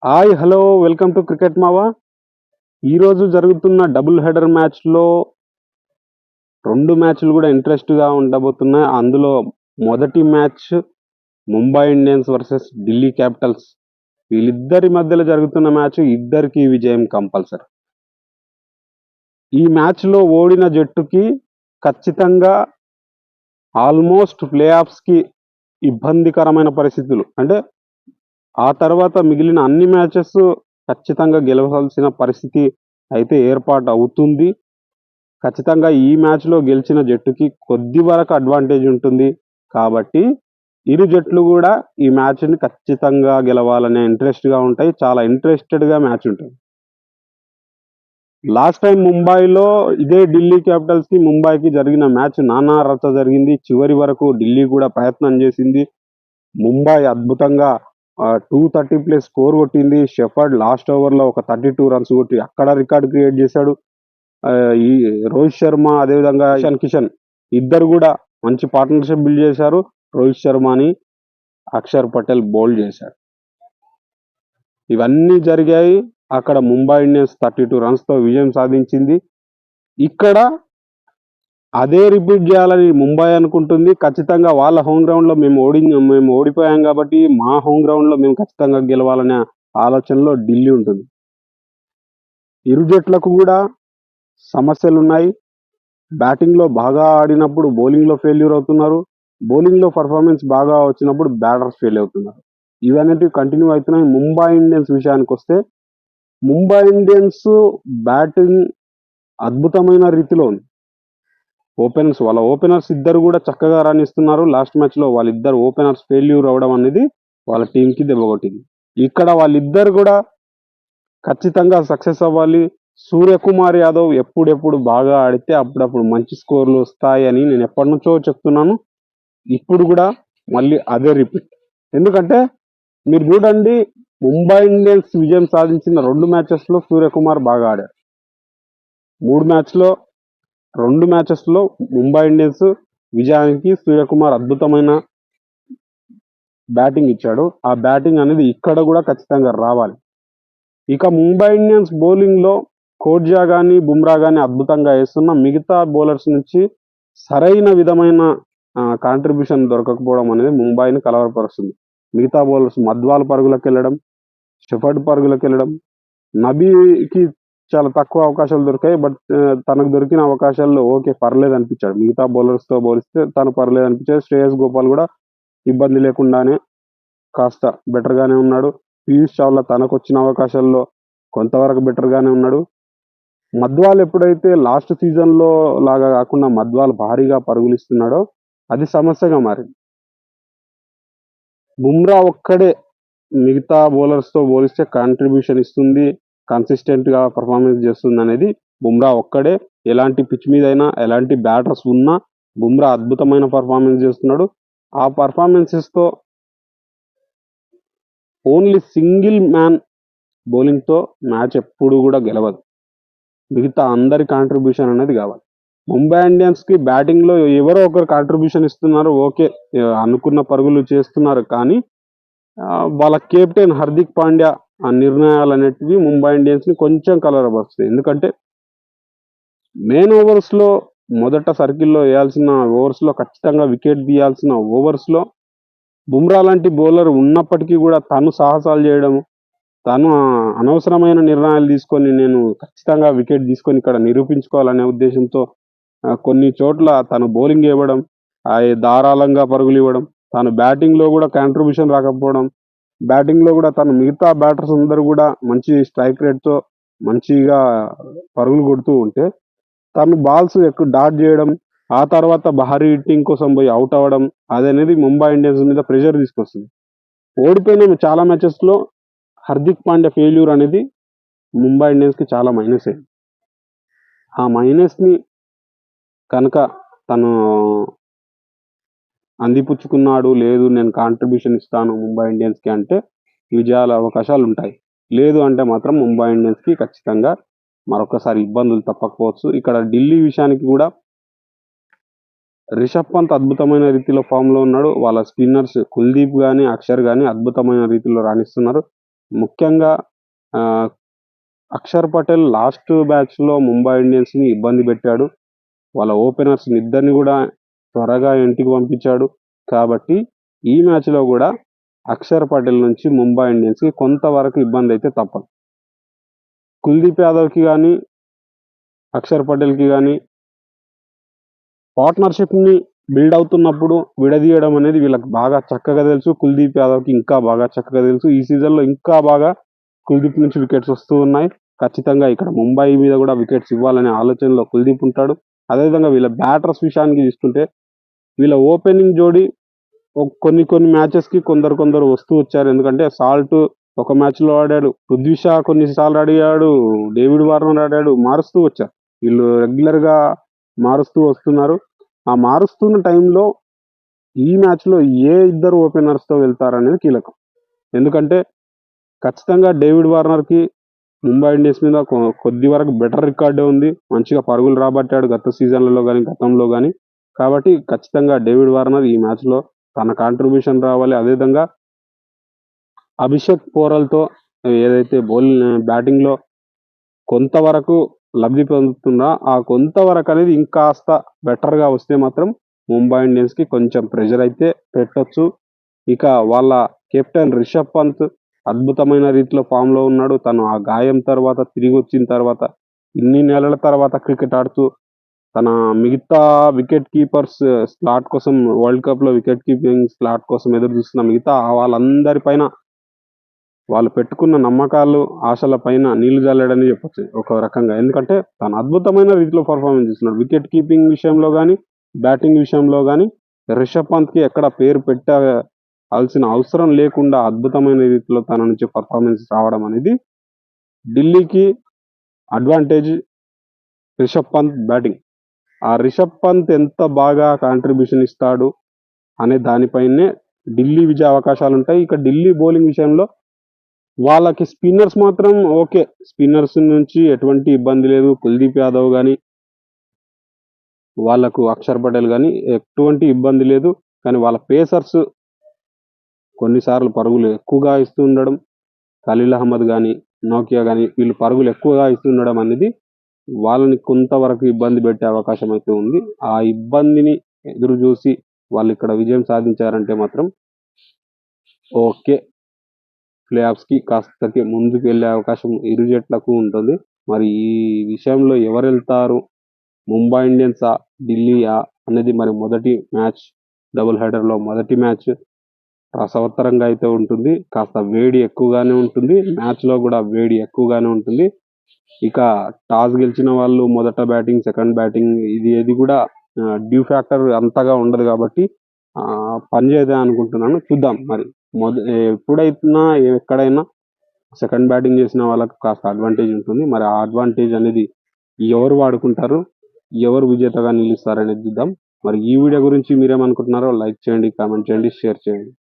Hi hello welcome to cricket మావా. ఈరోజు జరుగుతున్న డబుల్ హెడర్ మ్యాచ్లో రెండు మ్యాచ్లు కూడా ఇంట్రెస్ట్గా ఉండబోతున్నాయి. అందులో మొదటి match Mumbai Indians versus Delhi Capitals. వీళ్ళిద్దరి మధ్యలో జరుగుతున్న మ్యాచ్ ఇద్దరికి విజయం కంపల్సరీ. ఈ మ్యాచ్లో ఓడిన జట్టుకి ఖచ్చితంగా ఆల్మోస్ట్ ప్లే ఆఫ్స్కి ఇబ్బందికరమైన పరిస్థితులు, అంటే ఆ తర్వాత మిగిలిన అన్ని మ్యాచెస్ ఖచ్చితంగా గెలవాల్సిన పరిస్థితి అయితే ఏర్పాటు అవుతుంది. ఖచ్చితంగా ఈ మ్యాచ్లో గెలిచిన జట్టుకి కొద్ది వరకు అడ్వాంటేజ్ ఉంటుంది. కాబట్టి ఇరు జట్లు కూడా ఈ మ్యాచ్ని ఖచ్చితంగా గెలవాలనే ఇంట్రెస్ట్గా ఉంటాయి. చాలా ఇంట్రెస్టెడ్గా మ్యాచ్ ఉంటుంది. లాస్ట్ టైం ముంబైలో ఇదే ఢిల్లీ క్యాపిటల్స్కి ముంబైకి జరిగిన మ్యాచ్ నానా రచ్చ జరిగింది. చివరి వరకు ఢిల్లీ కూడా ప్రయత్నం చేసింది. ముంబై అద్భుతంగా 230+ స్కోర్ కొట్టింది. షెఫర్డ్ లాస్ట్ ఓవర్లో ఒక 32 రన్స్ కొట్టి అక్కడ రికార్డ్ క్రియేట్ చేశాడు. ఈ రోహిత్ శర్మ అదేవిధంగా ఇషాన్ కిషన్ ఇద్దరు కూడా మంచి పార్ట్నర్షిప్ బిల్డ్ చేశారు. రోహిత్ శర్మని అక్షర్ పటేల్ బౌల్ చేశాడు. ఇవన్నీ జరిగాయి. అక్కడ ముంబై ఇండియన్స్ 32 రన్స్తో విజయం సాధించింది. ఇక్కడ అదే రిపీట్ చేయాలని ముంబై అనుకుంటుంది. ఖచ్చితంగా వాళ్ళ హోమ్ గ్రౌండ్లో మేము ఓడిపోయాం కాబట్టి మా హోమ్ గ్రౌండ్లో మేము ఖచ్చితంగా గెలవాలనే ఆలోచనలో ఢిల్లీ ఉంటుంది. ఇరు జట్లకు కూడా సమస్యలు ఉన్నాయి. బ్యాటింగ్లో బాగా ఆడినప్పుడు బౌలింగ్లో ఫెయిల్యూర్ అవుతున్నారు. బౌలింగ్లో పర్ఫార్మెన్స్ బాగా వచ్చినప్పుడు బ్యాటర్స్ ఫెయిల్ అవుతున్నారు. ఇవన్నీ కంటిన్యూ అవుతున్నాయి. ముంబై ఇండియన్స్ విషయానికి వస్తే ముంబై ఇండియన్స్ బ్యాటింగ్ అద్భుతమైన రీతిలో ఉంది. వాళ్ళ ఓపెనర్స్ ఇద్దరు కూడా చక్కగా రాణిస్తున్నారు. లాస్ట్ మ్యాచ్లో వాళ్ళిద్దరు ఓపెనర్స్ ఫెయిల్యూర్ అవ్వడం అనేది వాళ్ళ టీంకి దెబ్బకొట్టింది. ఇక్కడ వాళ్ళిద్దరు కూడా ఖచ్చితంగా సక్సెస్ అవ్వాలి. సూర్యకుమార్ యాదవ్ ఎప్పుడెప్పుడు బాగా ఆడితే అప్పుడప్పుడు మంచి స్కోర్లు వస్తాయి అని నేను ఎప్పటి నుంచో చెప్తున్నాను. ఇప్పుడు కూడా మళ్ళీ అదే రిపీట్. ఎందుకంటే మీరు చూడండి, ముంబై ఇండియన్స్ విజయం సాధించిన 2 మ్యాచెస్లో సూర్యకుమార్ బాగా ఆడాడు. 2 మ్యాచెస్లో ముంబై ఇండియన్స్ విజయానికి సూర్యకుమార్ అద్భుతమైన బ్యాటింగ్ ఇచ్చాడు. ఆ బ్యాటింగ్ అనేది ఇక్కడ కూడా ఖచ్చితంగా రావాలి. ఇక ముంబై ఇండియన్స్ బౌలింగ్లో కోర్జా కానీ బుమ్రా కానీ అద్భుతంగా వేస్తున్న మిగతా బౌలర్స్ నుంచి సరైన విధమైన కాంట్రిబ్యూషన్ దొరకకపోవడం అనేది ముంబైని కలవరపరుస్తుంది. మిగతా బౌలర్స్ మధ్వాల్ పరుగులకు వెళ్ళడం, షెఫర్డ్ పరుగులకు వెళ్ళడం, నబీకి చాలా తక్కువ అవకాశాలు దొరికాయి. బట్ తనకు దొరికిన అవకాశాల్లో ఓకే పర్లేదు అనిపించాడు. మిగతా బౌలర్స్తో పోలిస్తే తను పర్లేదు అనిపించాడు. శ్రేయస్ గోపాల్ కూడా ఇబ్బంది లేకుండానే కాస్త బెటర్గానే ఉన్నాడు. పీయూష్ చావ్లా తనకు వచ్చిన అవకాశాల్లో కొంతవరకు బెటర్గానే ఉన్నాడు. మధ్వాల్ ఎప్పుడైతే లాస్ట్ సీజన్లో లాగా కాకుండా మధ్వాల్ భారీగా పరుగులు ఇస్తున్నాడో అది సమస్యగా మారింది. బుమ్రా ఒక్కడే మిగతా బౌలర్స్తో పోలిస్తే కాంట్రిబ్యూషన్ ఇస్తుంది, కన్సిస్టెంట్గా పర్ఫార్మెన్స్ చేస్తుంది అనేది బుమ్రా ఒక్కడే. ఎలాంటి పిచ్ మీద అయినా ఎలాంటి బ్యాటర్స్ ఉన్నా బుమ్రా అద్భుతమైన పర్ఫార్మెన్స్ చేస్తున్నాడు. ఆ పర్ఫార్మెన్సెస్తో ఓన్లీ సింగిల్ మ్యాన్ బౌలింగ్తో మ్యాచ్ ఎప్పుడు కూడా గెలవదు. మిగతా అందరి కాంట్రిబ్యూషన్ అనేది కావాలి. ముంబై ఇండియన్స్కి బ్యాటింగ్లో ఎవరో ఒకరు కాంట్రిబ్యూషన్ ఇస్తున్నారు, ఓకే అనుకున్న పరుగులు చేస్తున్నారు. కానీ వాళ్ళ కెప్టెన్ హార్దిక్ పాండ్యా ఆ నిర్ణయాలు అనేటివి ముంబై ఇండియన్స్ని కొంచెం కలవరపరుస్తాయి. ఎందుకంటే మెయిన్ ఓవర్స్లో మొదట సర్కిల్లో వేయాల్సిన ఓవర్స్లో ఖచ్చితంగా వికెట్ తీయాల్సిన ఓవర్స్లో బుమ్రా లాంటి బౌలర్ ఉన్నప్పటికీ కూడా తను సాహసాలు చేయడం, తను అనవసరమైన నిర్ణయాలు తీసుకొని నేను ఖచ్చితంగా వికెట్ తీసుకొని ఇక్కడ నిరూపించుకోవాలనే ఉద్దేశంతో కొన్ని చోట్ల తను బౌలింగ్ ఇవ్వడం, ధారాళంగా పరుగులు ఇవ్వడం, తను బ్యాటింగ్లో కూడా కాంట్రిబ్యూషన్ రాకపోవడం, బ్యాటింగ్లో కూడా తను మిగతా బ్యాటర్స్ అందరూ కూడా మంచి స్ట్రైక్ రేట్తో మంచిగా పరుగులు కొడుతూ ఉంటే తను బాల్స్ ఎక్కువ డాట్ చేయడం, ఆ తర్వాత భారీ హిట్టింగ్ కోసం పోయి అవుట్ అవ్వడం అదనేది ముంబై ఇండియన్స్ మీద ప్రెషర్ తీసుకొస్తుంది. ఓడిపోయిన చాలా మ్యాచెస్లో హార్దిక్ పాండ్యా ఫెయిల్యూర్ అనేది ముంబై ఇండియన్స్కి చాలా మైనస్ అయింది. ఆ మైనస్ని కనుక తను అందిపుచ్చుకున్నాడు, లేదు నేను కాంట్రిబ్యూషన్ ఇస్తాను ముంబై ఇండియన్స్కి అంటే విజయాల అవకాశాలు ఉంటాయి. లేదు అంటే మాత్రం ముంబై ఇండియన్స్కి ఖచ్చితంగా మరొకసారి ఇబ్బందులు తప్పకపోవచ్చు. ఇక్కడ ఢిల్లీ విషయానికి కూడా రిషబ్ పంత్ అద్భుతమైన రీతిలో ఫామ్లో ఉన్నాడు. వాళ్ళ స్పిన్నర్స్ కుల్దీప్ కానీ అక్షర్ కానీ అద్భుతమైన రీతిలో రాణిస్తున్నారు. ముఖ్యంగా అక్షర్ పటేల్ లాస్ట్ బ్యాచ్లో ముంబై ఇండియన్స్ని ఇబ్బంది పెట్టాడు. వాళ్ళ ఓపెనర్స్ ఇద్దరిని కూడా త్వరగా ఇంటికి పంపించాడు. కాబట్టి ఈ మ్యాచ్లో కూడా అక్షర్ పటేల్ నుంచి ముంబై ఇండియన్స్కి కొంతవరకు ఇబ్బంది అయితే తప్పదు. కుల్దీప్ యాదవ్కి కానీ అక్షర్ పటేల్కి కానీ పార్ట్నర్షిప్ని బిల్డ్ అవుతున్నప్పుడు విడదీయడం అనేది వీళ్ళకి బాగా చక్కగా తెలుసు. కుల్దీప్ యాదవ్కి ఇంకా బాగా చక్కగా తెలుసు. ఈ సీజన్లో ఇంకా బాగా కుల్దీప్ నుంచి వికెట్స్ వస్తూ ఉన్నాయి. ఖచ్చితంగా ఇక్కడ ముంబై మీద కూడా వికెట్స్ ఇవ్వాలనే ఆలోచనలో కుల్దీప్ ఉంటాడు. అదేవిధంగా వీళ్ళ బ్యాటర్స్ విషయానికి తీసుకుంటే వీళ్ళ ఓపెనింగ్ జోడీ కొన్ని మ్యాచెస్కి కొందరు వస్తూ వచ్చారు. ఎందుకంటే సాల్ట్ ఒక మ్యాచ్లో ఆడాడు, పృథ్వీ షా కొన్నిసార్లు ఆడాడు, డేవిడ్ వార్నర్ ఆడాడు, మారుస్తూ వచ్చారు. వీళ్ళు రెగ్యులర్గా మారుస్తూ వస్తున్నారు. ఆ మారుస్తున్న టైంలో ఈ మ్యాచ్లో ఏ ఇద్దరు ఓపెనర్స్తో వెళ్తారనేది కీలకం. ఎందుకంటే ఖచ్చితంగా డేవిడ్ వార్నర్కి ముంబై ఇండియన్స్ మీద కొద్ది వరకు బెటర్ రికార్డే ఉంది. మంచిగా పరుగులు రాబట్టాడు గత సీజన్లలో కానీ గతంలో కానీ. కాబట్టి ఖచ్చితంగా డేవిడ్ వార్నర్ ఈ మ్యాచ్లో తన కాంట్రిబ్యూషన్ రావాలి. అదేవిధంగా అభిషేక్ పోరల్తో ఏదైతే బ్యాటింగ్లో కొంతవరకు లబ్ధి పొందుతున్నా ఆ కొంతవరకు అనేది ఇంకాస్త బెటర్గా వస్తే మాత్రం ముంబై ఇండియన్స్కి కొంచెం ప్రెషర్ అయితే పెట్టొచ్చు. ఇక వాళ్ళ కెప్టెన్ రిషబ్ పంత్ అద్భుతమైన రీతిలో ఫామ్లో ఉన్నాడు. తను ఆ గాయం తర్వాత తిరిగి వచ్చిన తర్వాత ఇన్ని నెలల తర్వాత క్రికెట్ ఆడుతూ తన మిగతా వికెట్ కీపర్స్ స్లాట్ కోసం వరల్డ్ కప్లో వికెట్ కీపింగ్ స్లాట్ కోసం ఎదురు చూస్తున్న మిగతా వాళ్ళందరిపైన వాళ్ళు పెట్టుకున్న నమ్మకాలు ఆశల పైన నీళ్లు జల్లాడని చెప్పొచ్చు ఒక రకంగా. ఎందుకంటే తను అద్భుతమైన రీతిలో పర్ఫార్మెన్స్ చేస్తున్నాడు. వికెట్ కీపింగ్ విషయంలో కానీ బ్యాటింగ్ విషయంలో కానీ రిషబ్ పంత్కి ఎక్కడ పేరు పెట్టాల్సిన అవసరం లేకుండా అద్భుతమైన రీతిలో తన నుంచి పర్ఫార్మెన్స్ రావడం అనేది ఢిల్లీకి అడ్వాంటేజ్. రిషబ్ పంత్ బ్యాటింగ్, ఆ రిషబ్ పంత్ ఎంత బాగా కాంట్రిబ్యూషన్ ఇస్తాడు అనే దానిపైనే ఢిల్లీ విజయ అవకాశాలు ఉంటాయి. ఇక ఢిల్లీ బౌలింగ్ విషయంలో వాళ్ళకి స్పిన్నర్స్ మాత్రం ఓకే, స్పిన్నర్స్ నుంచి ఎటువంటి ఇబ్బంది లేదు. కుల్దీప్ యాదవ్ కానీ వాళ్ళకు అక్షర్ పటేల్ కానీ ఎటువంటి ఇబ్బంది లేదు. కానీ వాళ్ళ పేసర్స్ కొన్నిసార్లు పరుగులు ఎక్కువగా ఇస్తూ ఉండడం, ఖలీల్ అహ్మద్ కానీ నోకియా కానీ వీళ్ళు పరుగులు ఎక్కువగా ఇస్తుండడం అనేది వాళ్ళని కొంతవరకు ఇబ్బంది పెట్టే అవకాశం అయితే ఉంది. ఆ ఇబ్బందిని ఎదురు చూసి వాళ్ళు ఇక్కడ విజయం సాధించారంటే మాత్రం ఓకే, ప్లే ఆఫ్స్కి కాస్తకి ముందుకు వెళ్ళే అవకాశం ఇరు జట్లకు ఉంటుంది. మరి ఈ విషయంలో ఎవరు వెళ్తారు, ముంబై ఇండియన్సా ఢిల్లీయా అనేది మరి మొదటి మ్యాచ్ డబుల్ హెడర్లో మొదటి మ్యాచ్ రసవత్తరంగా అయితే ఉంటుంది. కాస్త వేడి ఎక్కువగానే ఉంటుంది. మ్యాచ్లో కూడా వేడి ఎక్కువగానే ఉంటుంది. ఇక టాస్ గెలిచిన వాళ్ళు మొదట బ్యాటింగ్ సెకండ్ బ్యాటింగ్ ఇది కూడా డ్యూ ఫ్యాక్టర్ అంతగా ఉండదు కాబట్టి పనిచేయదే అనుకుంటున్నాను. చూద్దాం మరి ఎప్పుడైనా ఎక్కడైనా సెకండ్ బ్యాటింగ్ చేసిన వాళ్ళకి కాస్త అడ్వాంటేజ్ ఉంటుంది. మరి ఆ అడ్వాంటేజ్ అనేది ఎవరు వాడుకుంటారు, ఎవరు విజేతగా నిలుస్తారు అనేది చూద్దాం. మరి ఈ వీడియో గురించి మీరేమనుకుంటున్నారో లైక్ చేయండి, కామెంట్ చేయండి, షేర్ చేయండి.